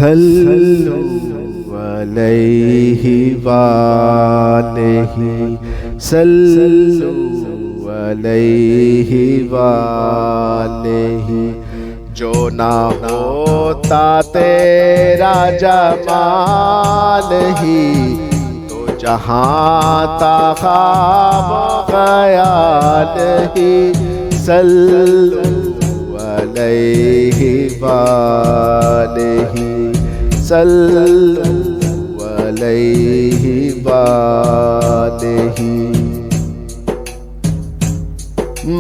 صلو علیہ وآلہ، صلو علیہ وآلہ۔ جو نہ ہوتا تیرا جمال ہی تو جہاں تا خواب و خیال ہی، صلو علیہ وآلہ، صلو علیہ وآلہ۔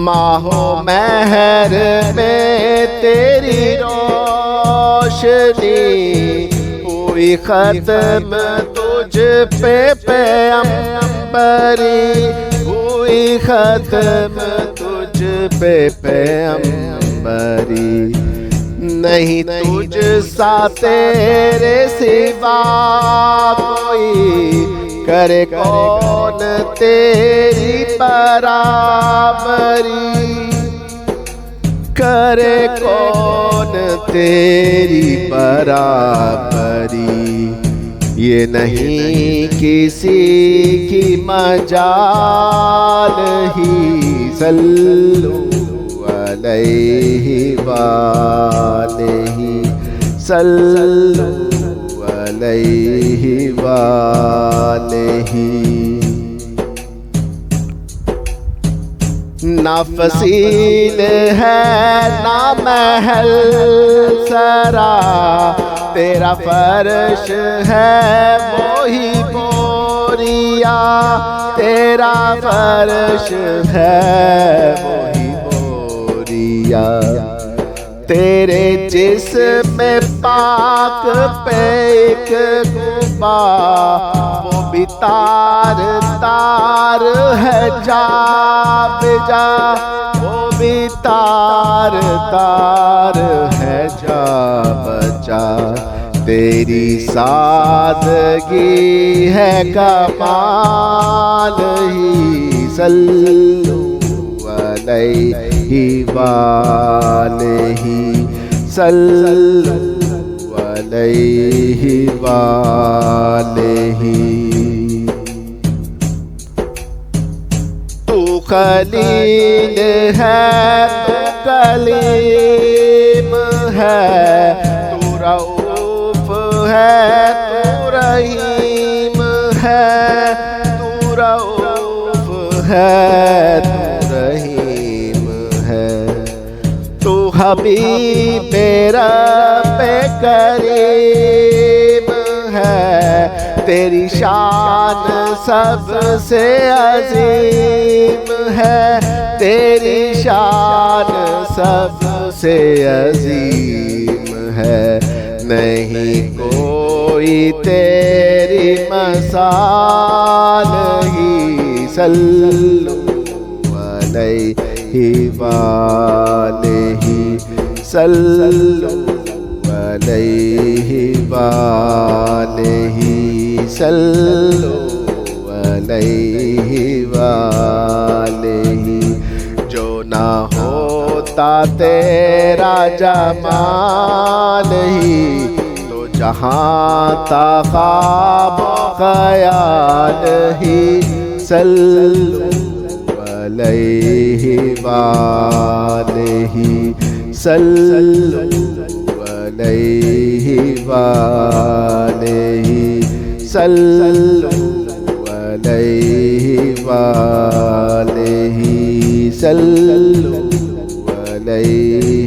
ماہ و مہر میں تیری روشنی ہوئی ختم، تجھ پہ پیغمبری ہوئی ختم، تجھ پہ پیغمبری۔ نہیں تجھ سا تیرے سوا کوئی، کرے کون تیری برابری، کرے کون تیری برابری۔ یہ نہیں کسی کی مجال ہی، صلو علیہ وآلہ، صلو علیہ وآلہ۔ نہ فصیل ہے نہ محل سرا، تیرا فرش ہے وہی بوریا، تیرا فرش ہے وہی بوریا۔ تیرے جسم پاک پہ ایک غبار، وہ بھی تار تار ہے جا بجا، وہ بھی تار تار ہے جا بجا۔ تیری سادگی ہے کمال ہی، صلو علیہ وآلہ، صلو علیہ وآلہ۔ تو خلیل ہے تو کلیم ہے، تو رؤوف ہے تو رحیم ہے، تو رؤوف ہے تو رحیم ہے۔ تو حبیب رب کریم ہے، تیری شان سب سے عظیم ہے، تیری شان سب سے عظیم ہے۔ نہیں کوئی تیری مثال ہی، صلو علیہ وآلہ، صلو علیہ وآلہ، صلو علیہ وآلہ۔ جو نہ ہوتا تیرا جمال ہی تو جہاں تا خواب و خیال ہی، صلو علیہ وآلہ، صلو علیہ وآلہ، صلو علیہ وآلہ، صلو علیہ